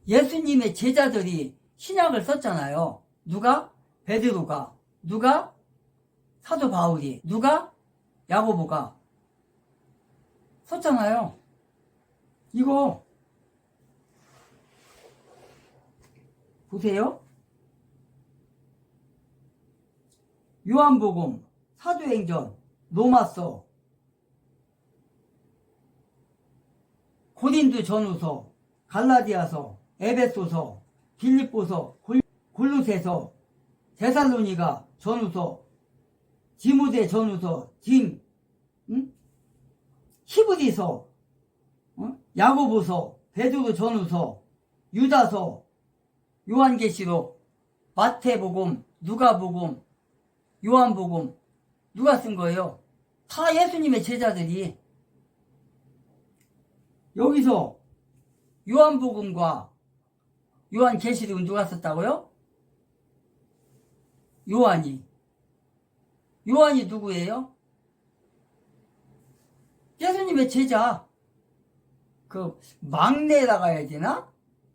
예수님의 제자들이 신약을 썼잖아요. 누가? 베드로가. 누가? 사도 바울이. 누가? 야고보가 썼잖아요. 이거 보세요. 요한복음, 사도행전, 로마서, 고린도 전후서, 갈라디아서, 에베소서, 빌립보서, 골로새서, 데살로니가 전후서, 디모데 전후서, 히브리서, 야고보서, 베드로 전후서, 유다서, 요한계시록, 마태복음, 누가복음, 요한복음 누가 쓴 거예요? 다 예수님의 제자들이. 여기서 요한복음과 요한계시록은 누가 썼다고요? 요한이. 요한이 누구예요? 예수님의 제자. 그 막내라고 해야 되나?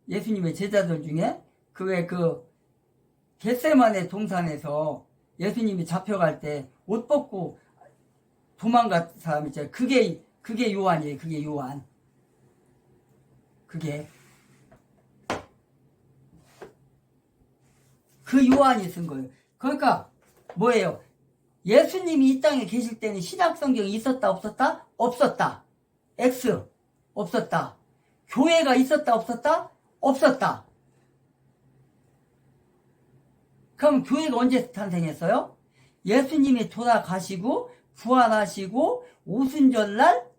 예수님의 제자들 중에 겟세마네 동산에서 예수님이 잡혀갈 때 옷 벗고 도망간 사람 있잖아요. 그게 요한이에요. 그게 요한. 그 요한이 쓴 거예요. 그러니까 뭐예요? 예수님이 이 땅에 계실 때는 신약 성경이 있었다 없었다? 없었다. X. 없었다. 교회가 있었다 없었다? 없었다. 그럼 교회가 언제 탄생했어요? 예수님이 돌아가시고 부활하시고 오순절날,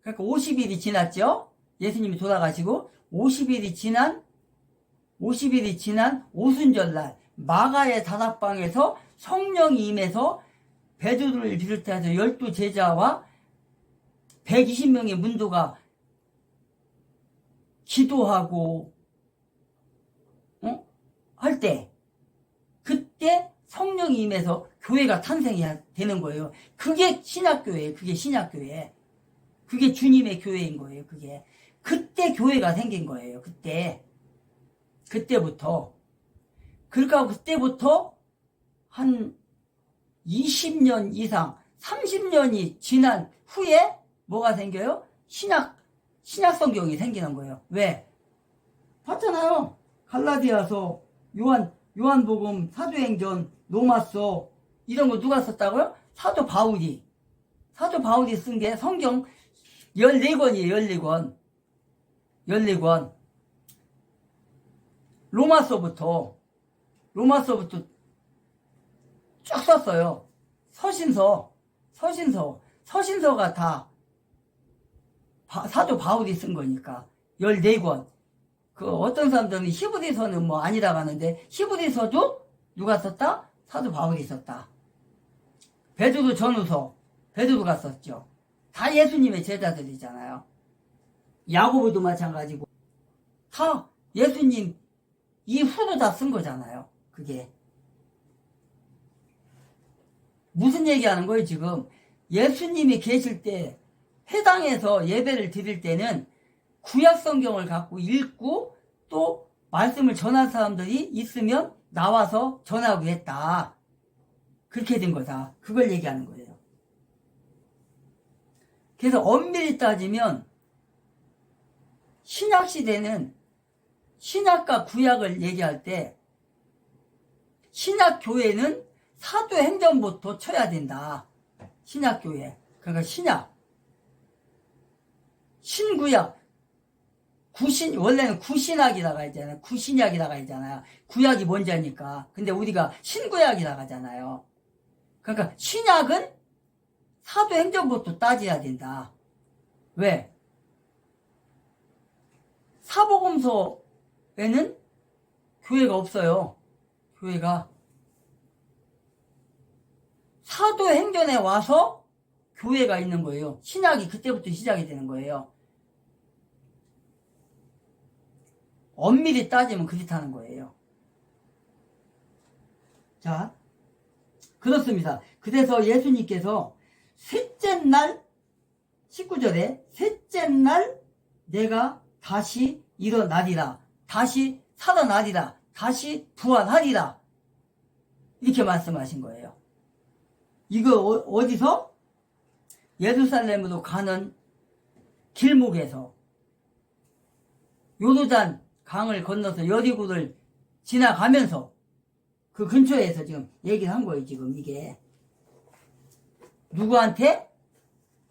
그러니까 50일이 지났죠. 예수님이 돌아가시고 50일이 지난 오순절날 마가의 다락방에서 성령이 임해서 베드로를 비롯해서 12제자와 120명의 문도가 기도하고 할 때, 그때 성령이 임해서 교회가 탄생이 되는 거예요. 그게 신약교회예요. 그게 신약교회. 그게 주님의 교회인 거예요. 그게. 그때 교회가 생긴 거예요. 그때부터. 그러니까 그때부터 한 20년 이상, 30년이 지난 후에 뭐가 생겨요? 신약 성경이 생기는 거예요. 왜? 봤잖아요. 갈라디아서, 요한복음, 사도행전, 로마서 이런 거 누가 썼다고요? 사도 바울이 쓴 게 성경 14권이에요. 14권. 로마서부터 쭉 썼어요. 서신서가 다 사도 바울이 쓴 거니까 14권. 어떤 사람들은 히브리서는 뭐 아니라고 하는데, 히브리서도 누가 썼다? 사도 바울이 썼다. 베드로 전후서, 베드로가 썼죠. 다 예수님의 제자들이잖아요. 야고보도 마찬가지고. 다 예수님 이후로 다 쓴 거잖아요. 그게. 무슨 얘기하는 거예요, 지금? 예수님이 계실 때, 회당에서 예배를 드릴 때는 구약 성경을 갖고 읽고 또 말씀을 전한 사람들이 있으면 나와서 전하고 했다. 그렇게 된 거다. 그걸 얘기하는 거예요. 그래서 엄밀히 따지면 신약 시대는 신약과 구약을 얘기할 때 신약 교회는 사도행전부터 쳐야 된다. 신약 교회. 그러니까 신구약. 원래는 구신약이라고 하잖아요. 구신약이라고 하잖아요. 구약이 먼저니까. 근데 우리가 신구약이라고 하잖아요. 그러니까 신약은 사도행전부터 따져야 된다. 왜? 사복음서에는 교회가 없어요. 교회가. 사도행전에 와서 교회가 있는 거예요. 신약이 그때부터 시작이 되는 거예요. 엄밀히 따지면 그렇다는 거예요. 자, 그렇습니다. 그래서 예수님께서 셋째 날, 19절에 셋째 날 내가 다시 일어나리라. 다시 살아나리라. 다시 부활하리라. 이렇게 말씀하신 거예요. 이거 어디서? 예루살렘으로 가는 길목에서 요르단 강을 건너서 여리고를 지나가면서 그 근처에서 지금 얘기를 한 거예요. 지금 이게 누구한테?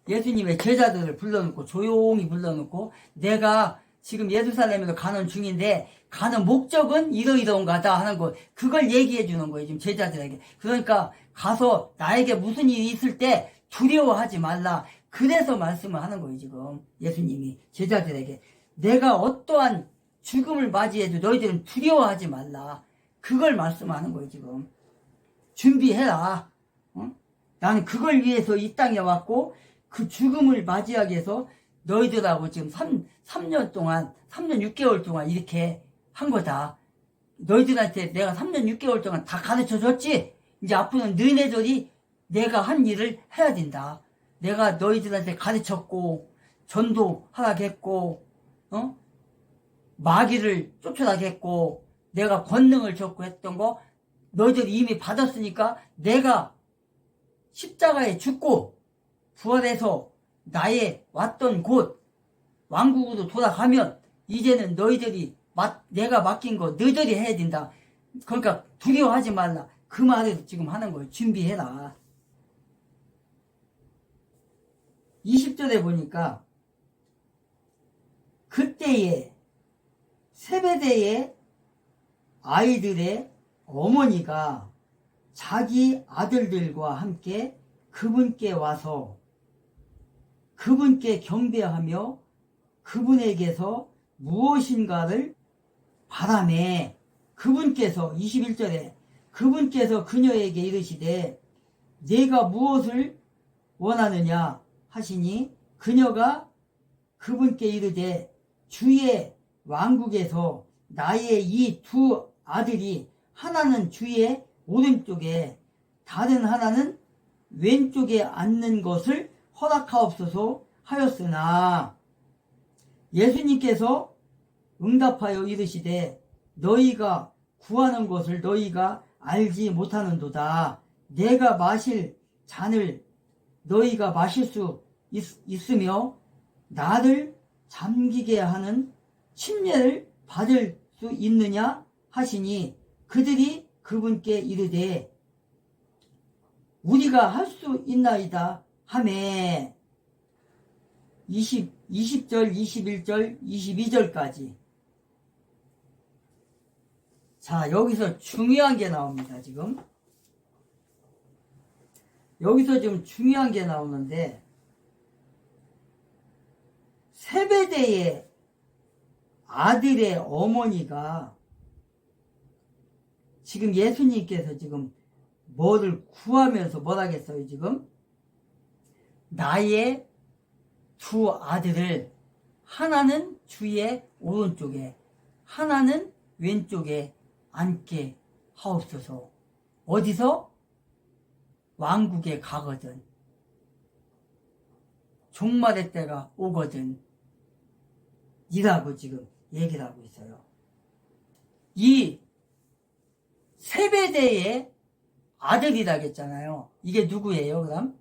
예수님의 제자들을 불러놓고 조용히 불러놓고 내가 지금 예루살렘으로 가는 중인데 가는 목적은 이러이러한가다 하는 거 그걸 얘기해 주는 거예요. 지금 제자들에게. 그러니까 가서 나에게 무슨 일이 있을 때 두려워하지 말라. 그래서 말씀을 하는 거예요. 지금 예수님이 제자들에게 내가 어떠한 죽음을 맞이해도 너희들은 두려워하지 말라. 그걸 말씀하는 거예요. 지금 준비해라. 어? 나는 그걸 위해서 이 땅에 왔고 그 죽음을 맞이하기 위해서 너희들하고 지금 3년 동안 3년 6개월 동안 이렇게 한 거다. 너희들한테 내가 3년 6개월 동안 다 가르쳐 줬지. 이제 앞으로는 너희들이 내가 한 일을 해야 된다. 내가 너희들한테 가르쳤고 전도하라고 했고 마귀를 쫓으라고 했고 내가 권능을 줬고 했던 거 너희들이 이미 받았으니까 내가 십자가에 죽고 부활해서 나의 왔던 곳 왕국으로 돌아가면 이제는 너희들이 내가 맡긴 거 너희들이 해야 된다. 그러니까 두려워하지 말라. 그 말을 지금 하는 거예요. 준비해라. 20절에 보니까 그때에 세베대의 아이들의 어머니가 자기 아들들과 함께 그분께 와서 그분께 경배하며 그분에게서 무엇인가를 바라매 그분께서 21절에 그분께서 그녀에게 이르시되 네가 무엇을 원하느냐 하시니 그녀가 그분께 이르되 주의 왕국에서 나의 이 두 아들이 하나는 주의 오른쪽에 다른 하나는 왼쪽에 앉는 것을 허락하옵소서 하였으나 예수님께서 응답하여 이르시되 너희가 구하는 것을 너희가 알지 못하는도다. 내가 마실 잔을 너희가 마실 수 있으며 나를 잠기게 하는 침례를 받을 수 있느냐 하시니 그들이 그분께 이르되 우리가 할 수 있나이다 하매 20절, 21절, 22절까지 자 여기서 중요한 게 나옵니다. 지금 여기서 좀 중요한 게 나오는데 세베대의 아들의 어머니가 지금 예수님께서 지금 뭐를 구하면서 뭐라겠어요 지금? 나의 두 아들을 하나는 주의 오른쪽에 하나는 왼쪽에 앉게 하옵소서. 어디서? 왕국에 가거든. 종말의 때가 오거든. 이라고 지금 얘기를 하고 있어요. 이 세베대의 아들이라고 했잖아요. 이게 누구예요 그럼?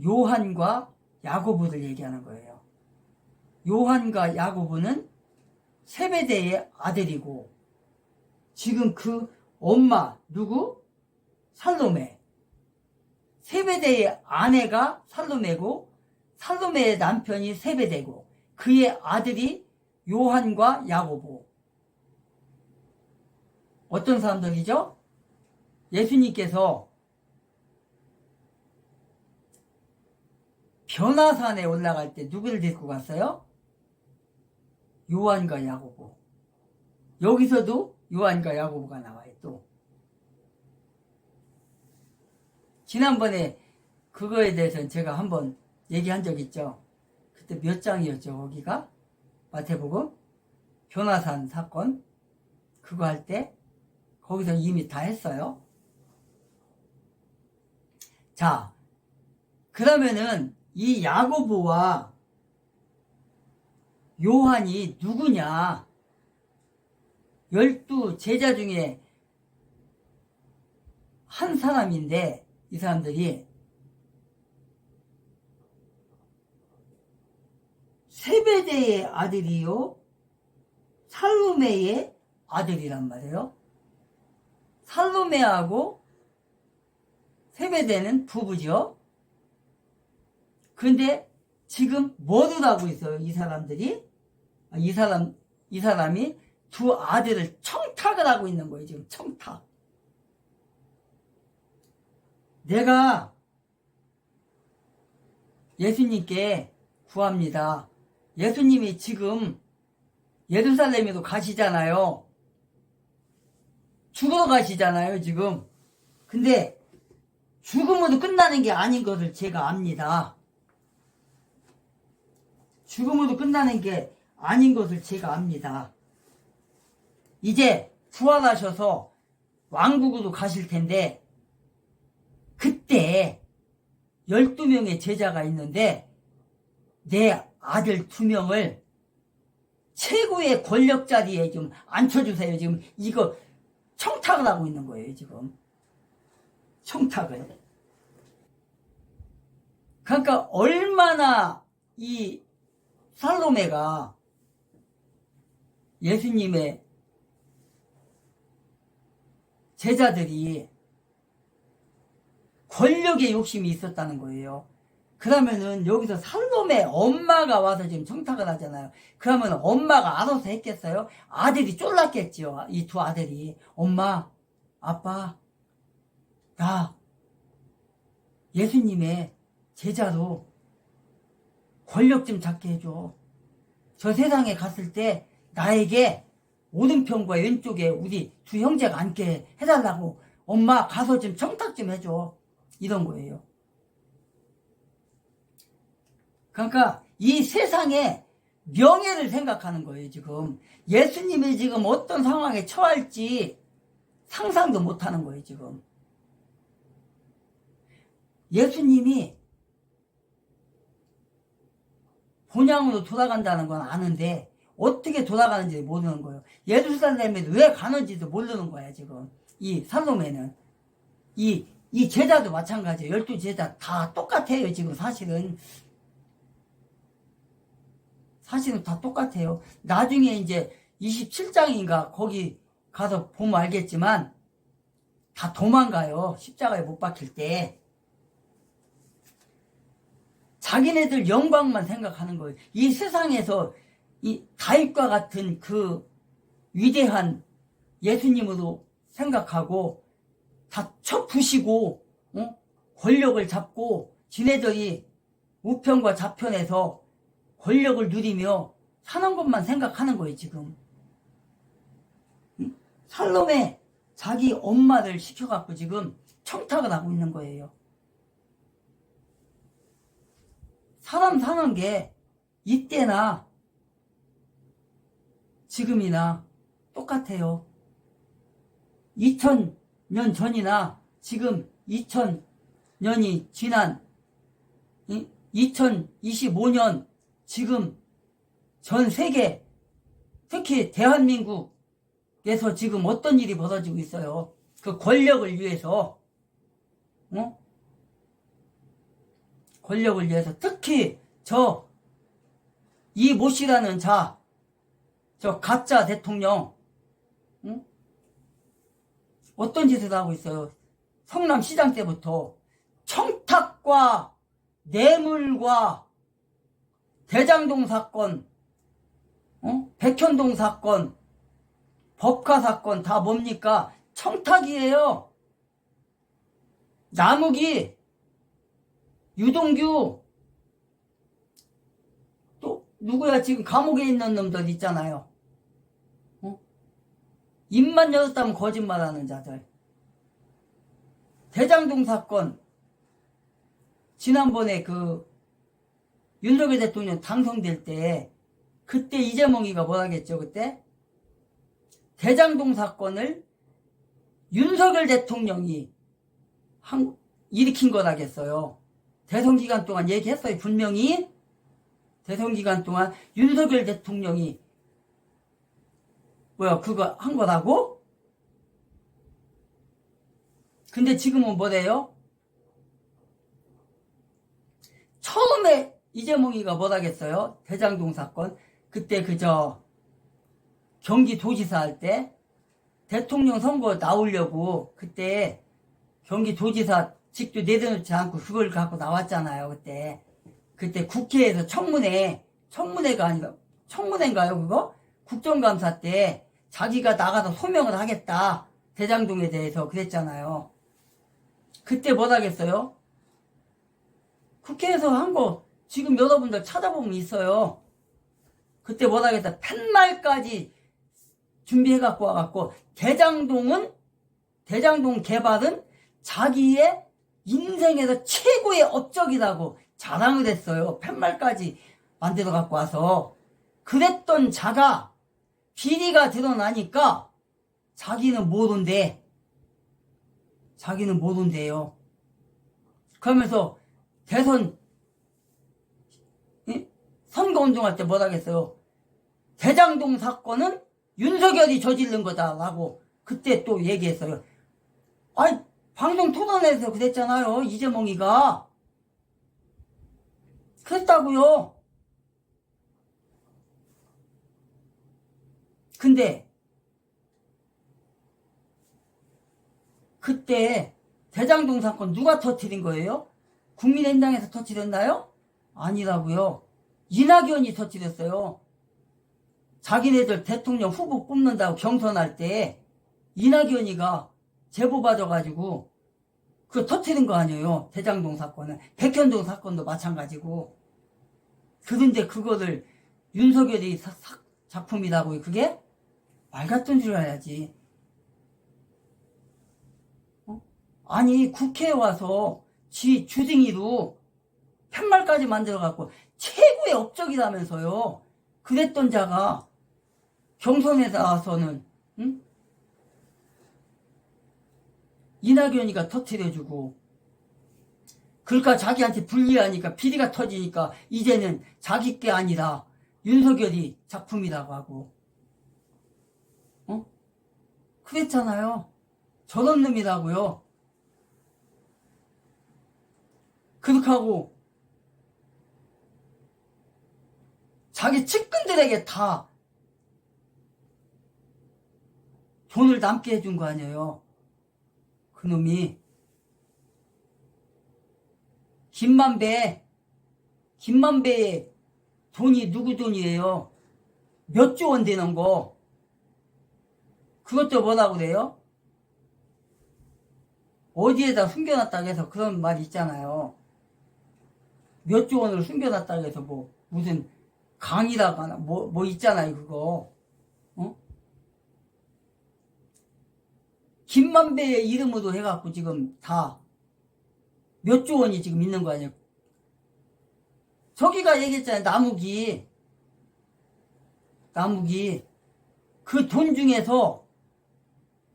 요한과 야고보를 얘기하는 거예요. 요한과 야고보는 세베대의 아들이고 지금 그 엄마 누구? 살로메. 세베대의 아내가 살로메고 살로메의 남편이 세베대고 그의 아들이 요한과 야고보. 어떤 사람들이죠? 예수님께서 변화산에 올라갈 때 누구를 데리고 갔어요? 요한과 야고보. 여기서도 요한과 야고보가 나와요. 또 지난번에 그거에 대해서는 제가 한번 얘기한 적 있죠. 그때 몇 장이었죠 거기가? 마태복음 변화산 사건 그거 할 때 거기서 이미 다 했어요. 자 그러면은 이 야고보와 요한이 누구냐? 12 제자 중에 한 사람인데 이 사람들이 세베대의 아들이요 살로메의 아들이란 말이에요. 살로메하고 세베대는 부부죠. 근데 지금 뭐를 하고 있어요? 이 사람들이 이 사람이 두 아들을 청탁을 하고 있는 거예요. 지금 청탁. 내가 예수님께 구합니다. 예수님이 지금 예루살렘에도 가시잖아요. 죽으러 가시잖아요, 지금. 근데 죽음으로 끝나는 게 아닌 것을 제가 압니다. 죽음으로 끝나는 게 아닌 것을 제가 압니다. 이제 부활하셔서 왕국으로 가실 텐데 그때 12명의 제자가 있는데 내 아들 2명을 최고의 권력 자리에 좀 앉혀주세요. 지금 이거 청탁을 하고 있는 거예요. 지금 청탁을. 그러니까 얼마나 이 살로메가 예수님의 제자들이 권력의 욕심이 있었다는 거예요. 그러면은 여기서 살로메 엄마가 와서 지금 청탁을 하잖아요. 그러면 엄마가 알아서 했겠어요? 아들이 쫄랐겠죠. 이 두 아들이. 엄마, 아빠, 나 예수님의 제자로 권력 좀 잡게 해줘. 저 세상에 갔을 때 나에게 오른편과 왼쪽에 우리 두 형제가 앉게 해달라고 엄마 가서 좀 청탁 좀 해줘. 이런 거예요. 그러니까 이 세상의 명예를 생각하는 거예요. 지금 예수님이 지금 어떤 상황에 처할지 상상도 못하는 거예요. 지금 예수님이 본향으로 돌아간다는 건 아는데 어떻게 돌아가는지 모르는 거예요. 예루살렘에 왜 가는지도 모르는 거야. 지금 이 살로메는 이 제자도 마찬가지예요. 12 제자 다 똑같아요. 지금 사실은 다 똑같아요. 나중에 이제 27장인가 거기 가서 보면 알겠지만 다 도망가요. 십자가에 못 박힐 때. 자기네들 영광만 생각하는 거예요. 이 세상에서 이 다윗과 같은 그 위대한 예수님으로 생각하고 다 쳐부시고 권력을 잡고 지네들이 우편과 좌편에서 권력을 누리며 사는 것만 생각하는 거예요. 지금 살롬에 자기 엄마를 시켜갖고 지금 청탁을 하고 있는 거예요. 사람 사는 게 이때나 지금이나 똑같아요. 2000년 전이나 지금 2000년이 지난 2025년 지금 전 세계 특히 대한민국에서 지금 어떤 일이 벌어지고 있어요. 그 권력을 위해서 권력을 위해서 특히 이 모씨라는 저 가짜 대통령 어떤 짓을 하고 있어요. 성남시장 때부터 청탁과 뇌물과 대장동 사건, 백현동 사건, 법카 사건 다 뭡니까? 청탁이에요. 남욱이, 유동규, 또 누구야 지금 감옥에 있는 놈들 있잖아요. 입만 열었다면 거짓말하는 자들. 대장동 사건 지난번에 그 윤석열 대통령 당선될 때 그때 이재명이가 뭐라겠죠 그때? 대장동 사건을 윤석열 대통령이 일으킨 거라겠어요. 대선 기간 동안 얘기했어요. 분명히 대선 기간 동안 윤석열 대통령이 그거 한 거라고? 근데 지금은 뭐래요? 처음에 이재명이가 뭐라겠어요? 대장동 사건. 그때 경기도지사 할 때 대통령 선거 나오려고 그때 경기도지사 직도 내려놓지 않고 그걸 갖고 나왔잖아요. 그때 국회에서 청문회가 아니라 청문회인가요 그거? 국정감사 때 자기가 나가서 소명을 하겠다. 대장동에 대해서 그랬잖아요. 그때 뭐라겠어요? 국회에서 한 거 지금 여러분들 찾아보면 있어요. 그때 뭐라겠다. 팻말까지 준비해갖고 와갖고 대장동 개발은 자기의 인생에서 최고의 업적이라고 자랑을 했어요. 팻말까지 만들어 갖고 와서. 그랬던 자가 비리가 드러나니까 자기는 모른대요. 그러면서 대선 선거운동할 때 뭐라겠어요. 대장동 사건은 윤석열이 저지른 거다라고 그때 또 얘기했어요. 아니 방송 토론에서 그랬잖아요. 이재명이가 그랬다고요. 근데 그때 대장동 사건 누가 터뜨린 거예요? 국민의당에서 터뜨렸나요? 아니라고요. 이낙연이 터뜨렸어요. 자기네들 대통령 후보 뽑는다고 경선할 때 이낙연이가 제보 받아가지고 그거 터뜨린 거 아니에요. 대장동 사건은. 백현동 사건도 마찬가지고. 그런데 그거를 윤석열이 작품이라고요. 그게? 말 같은 줄 알아야지. 아니 국회에 와서 지 주둥이로 팻말까지 만들어갖고 최고의 업적이라면서요. 그랬던 자가 경선에 나와서는 이낙연이가 터뜨려주고 그러니까 자기한테 불리하니까 비리가 터지니까 이제는 자기 게 아니라 윤석열이 작품이라고 하고 그랬잖아요. 저런 놈이라고요. 그렇게 하고 자기 측근들에게 다 돈을 남게 해준 거 아니에요. 그놈이. 김만배의 돈이 누구 돈이에요? 몇 조 원 되는 거. 그것도 뭐라고 그래요? 어디에다 숨겨놨다고 해서 그런 말이 있잖아요. 몇 조 원을 숨겨놨다고 해서 무슨 강이라거나 뭐 있잖아요 그거. 김만배의 이름으로 해갖고 지금 다 몇 조 원이 지금 있는 거 아니에요. 저기가 얘기했잖아요. 나무기 그 돈 중에서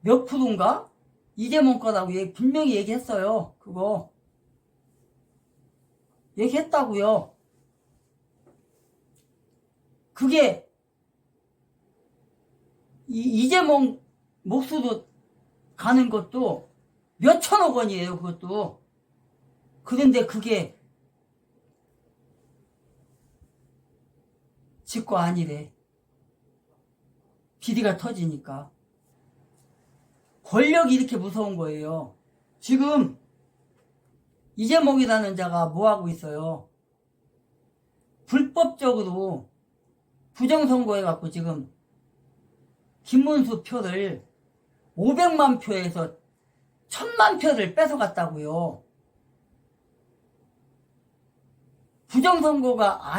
몇 프로인가? 이재명 거라고 분명히 얘기했어요. 그거 얘기했다고요. 그게 이재명 몫으로 가는 것도 몇 천억 원이에요. 그것도. 그런데 그게 지 거 아니래. 비리가 터지니까. 권력이 이렇게 무서운 거예요. 지금 이재명이라는 자가 뭐하고 있어요? 불법적으로 부정선거해갖고 지금 김문수 표를 500만 표에서 1000만 표를 뺏어갔다고요. 부정선거가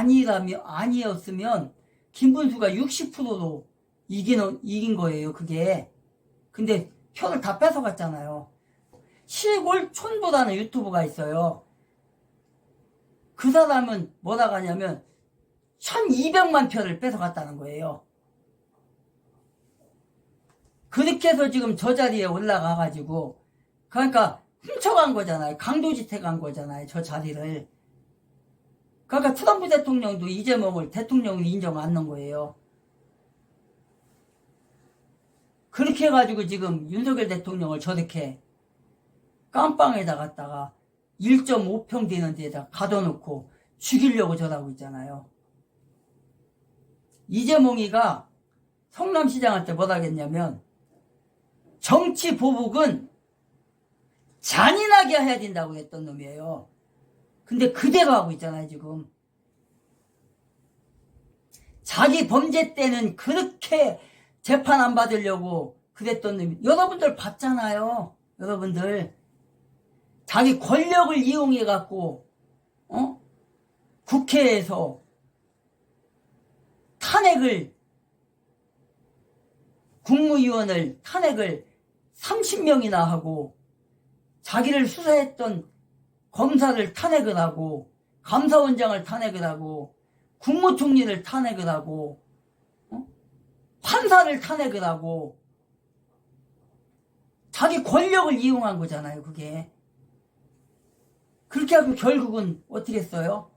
아니었으면 김문수가 60%로 이긴 거예요. 그게. 근데 표를 다 뺏어갔잖아요. 시골 촌보다는 유튜브가 있어요. 그 사람은 뭐라고 하냐면 1200만 표를 뺏어갔다는 거예요. 그렇게 해서 지금 저 자리에 올라가가지고 그러니까 훔쳐간 거잖아요. 강도짓해 간 거잖아요. 저 자리를. 그러니까 트럼프 대통령도 이재명을 대통령으로 인정 안 하는 거예요. 그렇게 해가지고 지금 윤석열 대통령을 저렇게 깜빵에다 갖다가 1.5평 되는 데에다 가둬놓고 죽이려고 저러고 있잖아요. 이재명이가 성남시장 할 때 뭐라 했냐면 정치 보복은 잔인하게 해야 된다고 했던 놈이에요. 근데 그대로 하고 있잖아요, 지금. 자기 범죄 때는 그렇게 재판 안 받으려고 그랬던 놈이, 여러분들 봤잖아요. 여러분들. 자기 권력을 이용해갖고, 국회에서 국무위원을 탄핵을 30명이나 하고, 자기를 수사했던 검사를 탄핵을 하고, 감사원장을 탄핵을 하고, 국무총리를 탄핵을 하고, 판사를 탄핵을 하고, 자기 권력을 이용한 거잖아요, 그게. 그렇게 하고 결국은 어떻게 했어요?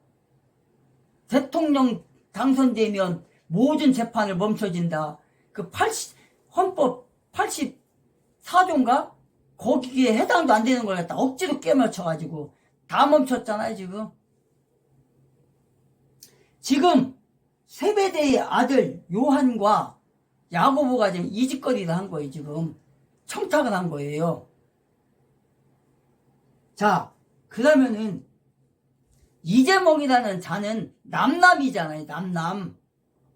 대통령 당선되면 모든 재판을 멈춰진다. 그 헌법 84조인가? 거기에 해당도 안 되는 걸 갖다 억지로 깨맞춰가지고 다 멈췄잖아요, 지금. 지금 세베대의 아들 요한과 야고보가 지금 이짓거리를 한 거예요, 지금. 청탁을 한 거예요. 자, 그러면은 이재명이라는 자는 남남이잖아요, 남남.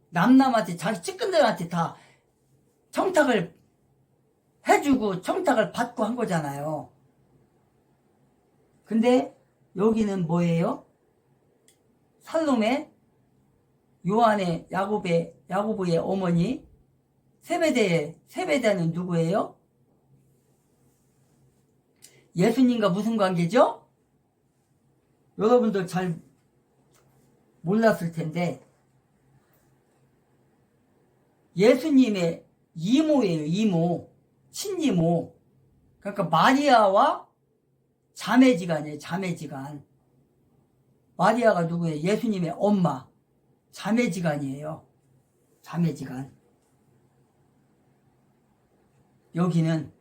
남남한테 자기 측근들한테 다 청탁을 해주고 청탁을 받고 한 거잖아요. 근데 여기는 뭐예요? 살롬의 요한의 야고보의 어머니 세베대는 누구예요? 예수님과 무슨 관계죠? 여러분들 잘 몰랐을 텐데 예수님의 이모예요, 이모. 친이모. 그러니까 마리아와 자매지간이에요, 자매지간. 마리아가 누구예요? 예수님의 엄마. 자매지간이에요. 자매지간. 여기는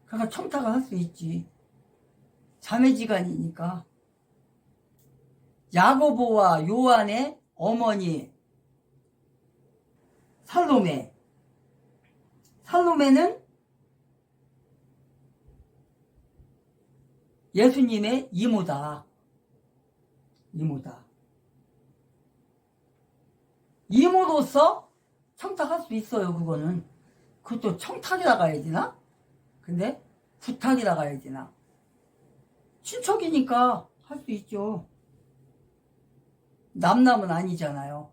그러니까 청탁을 할 수 있지. 자매지간이니까. 야고보와 요한의 어머니 살로메는 예수님의 이모다. 이모로서 청탁할 수 있어요, 그거는. 그것도 청탁이라고 해야 되나? 근데 부탁이라고 해야 되나? 친척이니까 할 수 있죠. 남남은 아니잖아요.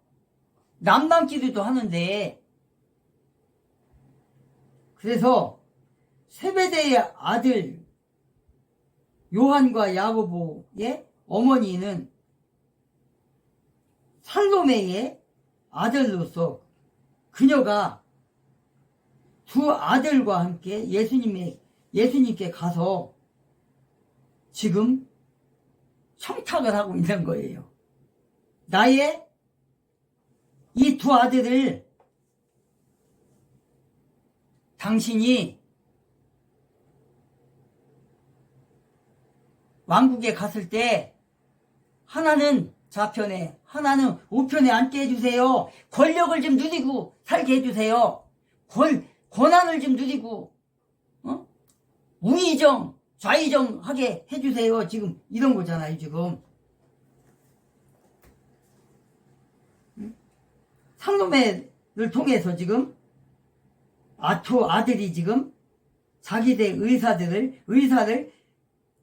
남남끼리도 하는데, 그래서 세베대의 아들 요한과 야고보의 어머니는 살로메의 아들로서 그녀가 두 아들과 함께 예수님께 가서 지금 청탁을 하고 있는 거예요. 나의 이 두 아들을 당신이 왕국에 갔을 때 하나는 좌편에 하나는 우편에 앉게 해주세요. 권력을 좀 누리고 살게 해주세요. 권한을 좀 누리고 우의정 좌의정 하게 해주세요. 지금 이런 거잖아요, 지금. 상노매를 통해서 지금 두 아들이 지금 자기들 의사를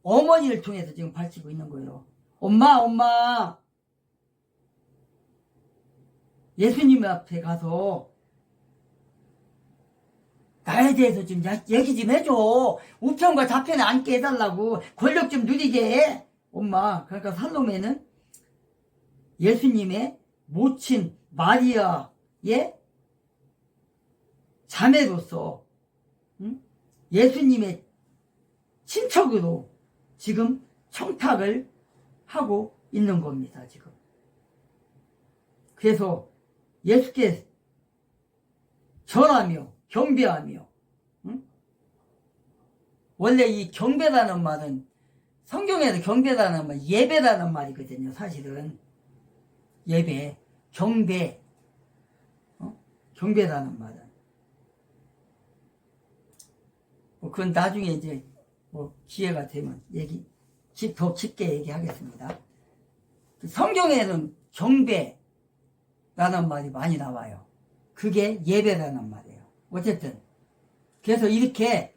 어머니를 통해서 지금 밝히고 있는 거예요. 엄마 예수님 앞에 가서 나에 대해서 좀 얘기 좀 해줘. 우편과 좌편에 앉게 해달라고. 권력 좀 누리게 해. 엄마. 그러니까 살로메는 예수님의 모친 마리아의 자매로서 예수님의 친척으로 지금 청탁을 하고 있는 겁니다, 지금. 그래서 예수께 절하며 경배하며, 응? 원래 이 경배라는 말은 성경에서 경배라는 말, 예배라는 말이거든요, 사실은. 예배, 경배, 경배라는 말은. 그건 나중에 이제 기회가 되면 더 깊게 얘기하겠습니다. 성경에는 경배라는 말이 많이 나와요. 그게 예배라는 말이에요. 어쨌든 그래서 이렇게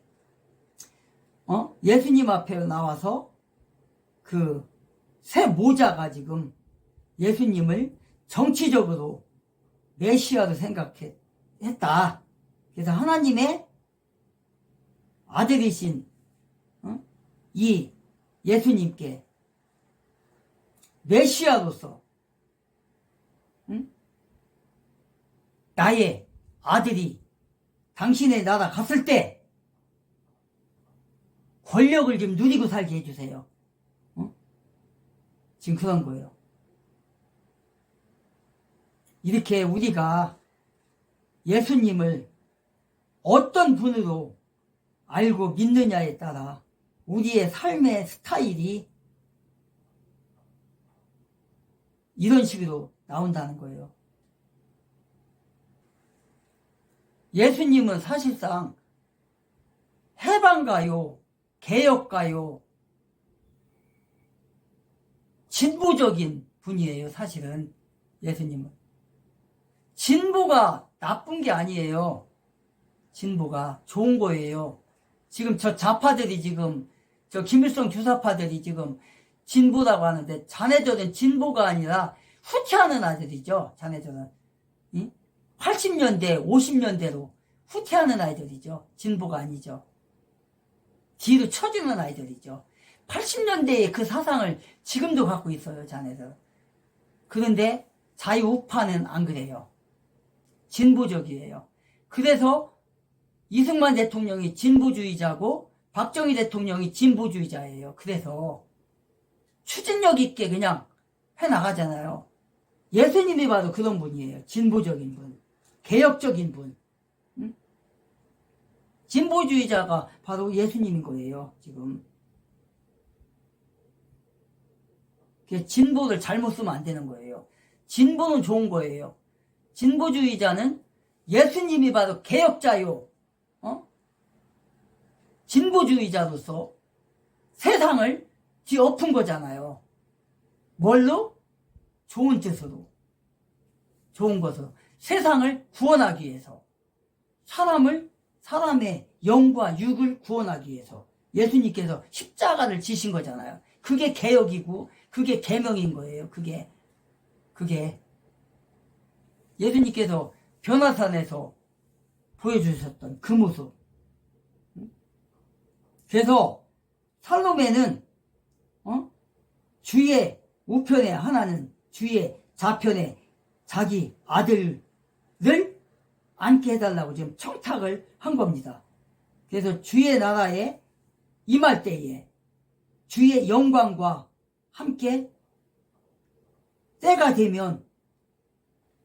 예수님 앞에 나와서 그 새 모자가 지금 예수님을 정치적으로 메시아로 생각했다. 그래서 하나님의 아들이신 이 예수님께 메시아로서 나의 아들이 당신의 나라 갔을 때 권력을 좀 누리고 살게 해주세요. 지금 그런 거예요. 이렇게 우리가 예수님을 어떤 분으로 알고 믿느냐에 따라 우리의 삶의 스타일이 이런 식으로 나온다는 거예요. 예수님은 사실상 해방가요, 개혁가요, 진보적인 분이에요, 사실은. 예수님은. 진보가 나쁜 게 아니에요. 진보가 좋은 거예요. 지금 저 좌파들이 지금, 저 김일성 주사파들이 지금 진보라고 하는데, 자네들은 진보가 아니라 후퇴하는 아들이죠, 자네들은. 80년대, 50년대로 후퇴하는 아이들이죠. 진보가 아니죠. 뒤로 쳐주는 아이들이죠. 80년대의 그 사상을 지금도 갖고 있어요, 자네들. 그런데 자유우파는 안 그래요. 진보적이에요. 그래서 이승만 대통령이 진보주의자고 박정희 대통령이 진보주의자예요. 그래서 추진력 있게 그냥 해나가잖아요. 예수님이 바로 그런 분이에요. 진보적인 분. 개혁적인 분. 진보주의자가 바로 예수님인 거예요, 지금. 진보를 잘못 쓰면 안 되는 거예요. 진보는 좋은 거예요. 진보주의자는 예수님이 바로 개혁자요. 진보주의자로서 세상을 뒤엎은 거잖아요. 뭘로? 좋은 뜻으로. 좋은 것으로. 세상을 구원하기 위해서. 사람의 영과 육을 구원하기 위해서. 예수님께서 십자가를 지신 거잖아요. 그게 개혁이고, 그게 계명인 거예요. 그게. 예수님께서 변화산에서 보여주셨던 그 모습. 그래서 살로메는 주의 우편에 하나는 주의 좌편에 자기 아들을 앉게 해달라고 지금 청탁을 한 겁니다. 그래서 주의 나라에 임할 때에 주의 영광과 함께 때가 되면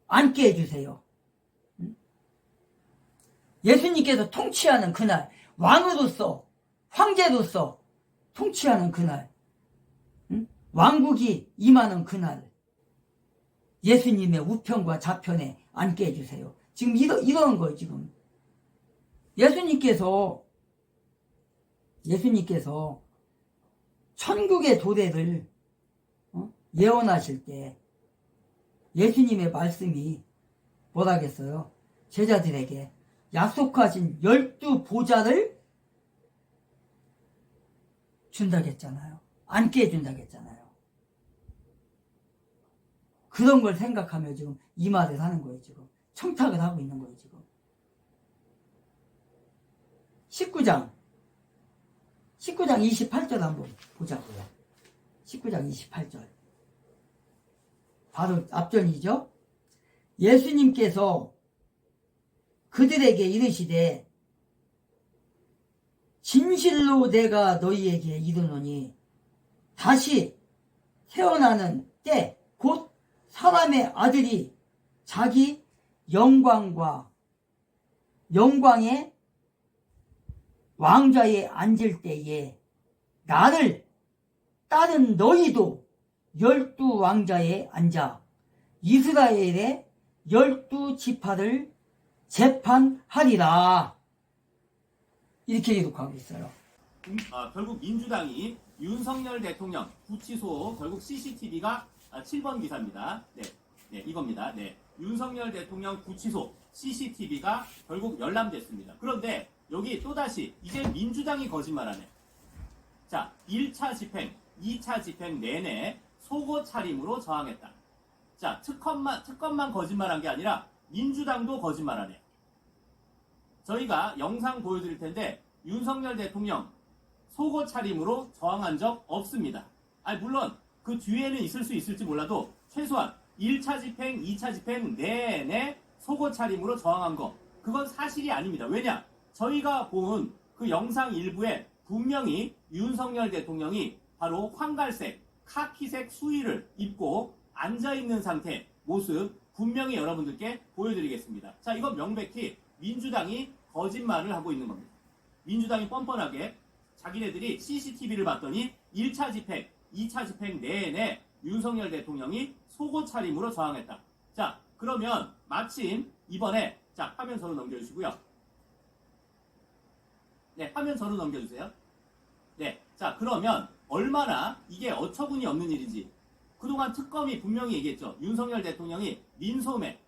앉게 해주세요. 예수님께서 통치하는 그날, 왕으로서, 황제로서 통치하는 그날, 왕국이 임하는 그날, 예수님의 우편과 좌편에 앉게 해주세요. 지금 이런 거예요, 지금. 예수님께서 천국의 도래를 예언하실 때 예수님의 말씀이 뭐라겠어요? 제자들에게 약속하신 12보좌를 준다겠잖아요. 앉게 해준다겠잖아요. 그런 걸 생각하며 지금 이 말을 하는 거예요, 지금. 청탁을 하고 있는 거예요, 지금. 19장 28절 한번 보자고요. 19장 28절. 바로 앞전이죠. 예수님께서 그들에게 이르시되 진실로 내가 너희에게 이르노니 다시 태어나는 때 곧 사람의 아들이 자기 영광의 왕좌에 앉을 때에 나를 따른 너희도 12왕좌에 앉아 이스라엘의 12지파를 재판하리라. 이렇게 기록하고 있어요. 결국 민주당이 윤석열 대통령 구치소 결국 CCTV가 7번 기사입니다. 네, 이겁니다. 네, 윤석열 대통령 구치소 CCTV가 결국 열람됐습니다. 그런데 여기 또다시 이제 민주당이 거짓말하네. 자, 1차 집행, 2차 집행 내내 속옷 차림으로 저항했다. 자, 특검만 거짓말한 게 아니라 민주당도 거짓말하네. 저희가 영상 보여드릴 텐데 윤석열 대통령 속옷 차림으로 저항한 적 없습니다. 아니, 물론 그 뒤에는 있을 수 있을지 몰라도 최소한 1차 집행, 2차 집행 내내 속옷 차림으로 저항한 거, 그건 사실이 아닙니다. 왜냐? 저희가 본 그 영상 일부에 분명히 윤석열 대통령이 바로 황갈색, 카키색 수의를 입고 앉아있는 상태 모습 분명히 여러분들께 보여드리겠습니다. 자, 이건 명백히 민주당이 거짓말을 하고 있는 겁니다. 민주당이 뻔뻔하게 자기네들이 CCTV를 봤더니 1차 집행, 2차 집행 내내 윤석열 대통령이 속옷 차림으로 저항했다. 자, 그러면 마침 이번에, 자, 화면 저로 넘겨주시고요. 네, 화면 저로 넘겨주세요. 네, 자, 그러면 얼마나 이게 어처구니 없는 일인지, 그동안 특검이 분명히 얘기했죠. 윤석열 대통령이 민소매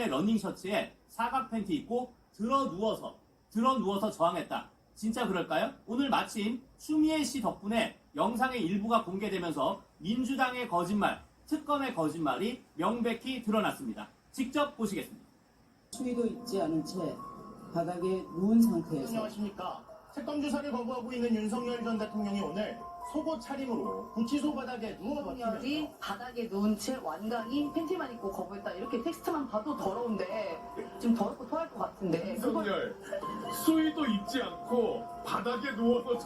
러닝셔츠에 사각 팬티 입고 들어 누워서 저항했다. 진짜 그럴까요? 오늘 마침 추미애 씨 덕분에 영상의 일부가 공개되면서 민주당의 거짓말, 특검의 거짓말이 명백히 드러났습니다. 직접 보시겠습니다. 수위도 있지 않은 채 바닥에 누운 상태에서. 안녕하십니까. 특검 조사를 거부하고 있는 윤석열 전 대통령이 오늘 속옷 차림으로 구치소 바닥에 누워 윤석열이 버티면서 바닥에 누운 채 완강히 팬티만 입고 거부했다. 이렇게 텍스트만 봐도 더러운데 지금 더럽고 토할 것 같은데 그걸 윤석열 수위도 입지 않고 바닥에 누워서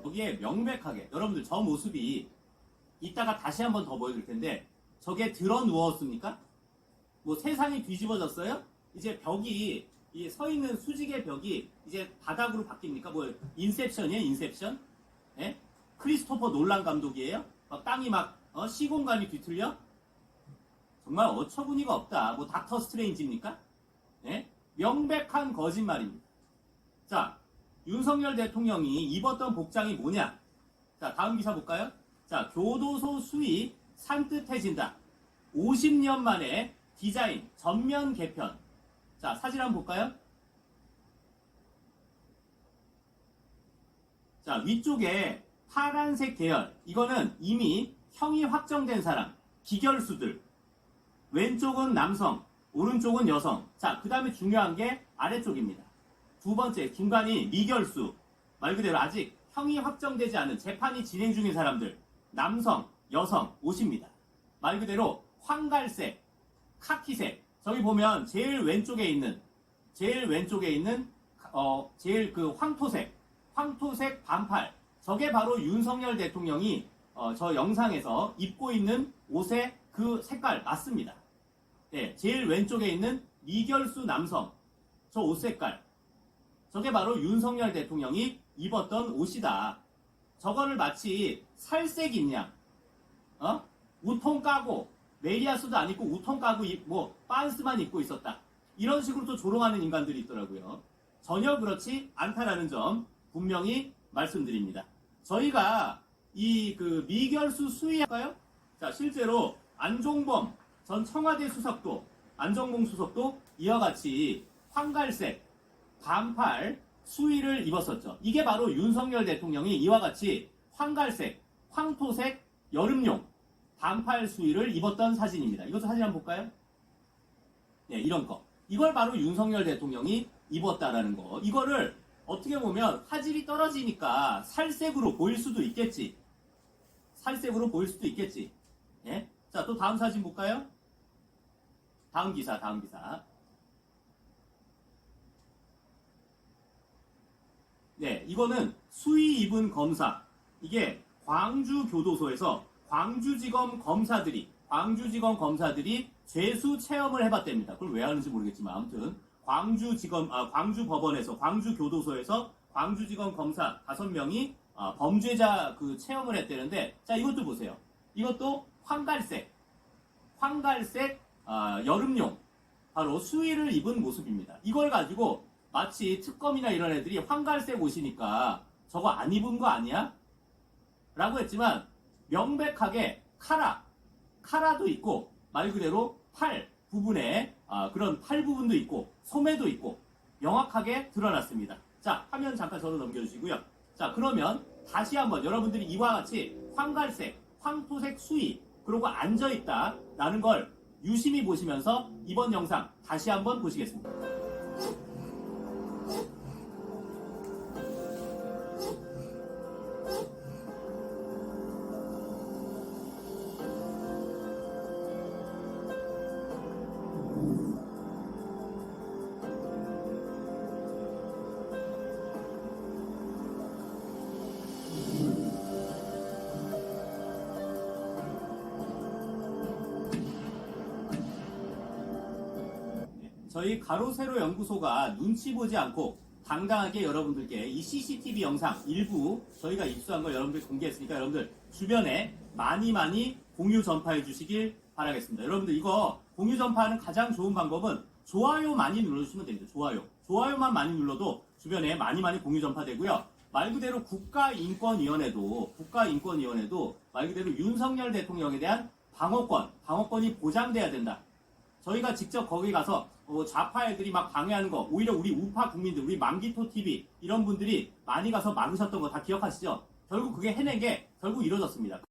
여기에 명백하게 여러분들 저 모습이 이따가 다시 한번 더 보여드릴 텐데 저게 들어 누웠습니까? 뭐 세상이 뒤집어졌어요? 이제 벽이 이 서 있는 수직의 벽이 이제 바닥으로 바뀝니까? 뭐 인셉션이에요, 인셉션? 예? 크리스토퍼 놀란 감독이에요? 막 땅이 막 시공간이 뒤틀려? 정말 어처구니가 없다. 뭐 닥터 스트레인지입니까? 예? 명백한 거짓말입니다. 자, 윤석열 대통령이 입었던 복장이 뭐냐? 자, 다음 기사 볼까요? 자, 교도소 수위 산뜻해진다. 50년 만에 디자인 전면 개편. 자, 사진 한번 볼까요? 자, 위쪽에 파란색 계열. 이거는 이미 형이 확정된 사람, 기결수들. 왼쪽은 남성, 오른쪽은 여성. 자, 그 다음에 중요한 게 아래쪽입니다. 두 번째, 중간이 미결수. 말 그대로 아직 형이 확정되지 않은 재판이 진행 중인 사람들. 남성, 여성 오십니다. 말 그대로 황갈색, 카키색. 저기 보면 제일 왼쪽에 있는 제일 그 황토색 반팔. 저게 바로 윤석열 대통령이 저 영상에서 입고 있는 옷의 그 색깔 맞습니다. 네, 제일 왼쪽에 있는 미결수 남성. 저 옷 색깔. 저게 바로 윤석열 대통령이 입었던 옷이다. 저거를 마치 살색인 양, 우통 까고, 메리아스도 안 입고 우통 까고 뭐 빤스만 입고 있었다. 이런 식으로 또 조롱하는 인간들이 있더라고요. 전혀 그렇지 않다라는 점 분명히 말씀드립니다. 저희가 이 그 미결수 수위할까요? 자, 실제로 안종범 전 청와대 수석도, 안종범 수석도 이와 같이 황갈색 반팔 수의를 입었었죠. 이게 바로 윤석열 대통령이 이와 같이 황갈색, 황토색 여름용 반팔 수의를 입었던 사진입니다. 이것도 사진 한번 볼까요? 네, 이런 거. 이걸 바로 윤석열 대통령이 입었다라는 거. 이거를 어떻게 보면 화질이 떨어지니까 살색으로 보일 수도 있겠지. 살색으로 보일 수도 있겠지. 예? 자, 또 다음 사진 볼까요? 다음 기사. 네, 이거는 수의 입은 검사. 이게 광주교도소에서 광주지검 검사들이 죄수 체험을 해봤답니다. 그걸 왜 하는지 모르겠지만 아무튼 광주법원에서 광주교도소에서 광주지검 검사 5명이 범죄자 그 체험을 했다는데, 자, 이것도 보세요. 이것도 황갈색 여름용 바로 수의를 입은 모습입니다. 이걸 가지고 마치 특검이나 이런 애들이 황갈색 옷이니까 저거 안 입은 거 아니야? 라고 했지만 명백하게 카라도 있고 말 그대로 팔 부분에 그런 팔 부분도 있고 소매도 있고 명확하게 드러났습니다. 자, 화면 잠깐 저로 넘겨주시고요. 자, 그러면 다시 한번 여러분들이 이와 같이 황갈색, 황토색 수의 그리고 앉아있다라는 걸 유심히 보시면서 이번 영상 다시 한번 보시겠습니다. 저희 가로세로 연구소가 눈치 보지 않고 당당하게 여러분들께 이 CCTV 영상 일부 저희가 입수한 걸 여러분들 공개했으니까 여러분들 주변에 많이 공유 전파해 주시길 바라겠습니다. 여러분들 이거 공유 전파하는 가장 좋은 방법은 좋아요 많이 눌러주시면 됩니다. 좋아요만 많이 눌러도 주변에 많이 공유 전파되고요. 말 그대로 국가인권위원회도 말 그대로 윤석열 대통령에 대한 방어권이 보장돼야 된다. 저희가 직접 거기 가서 좌파 애들이 막 방해하는 거, 오히려 우리 우파 국민들, 우리 만기토 TV 이런 분들이 많이 가서 막으셨던 거 다 기억하시죠? 결국 그게 해낸 게 결국 이루어졌습니다.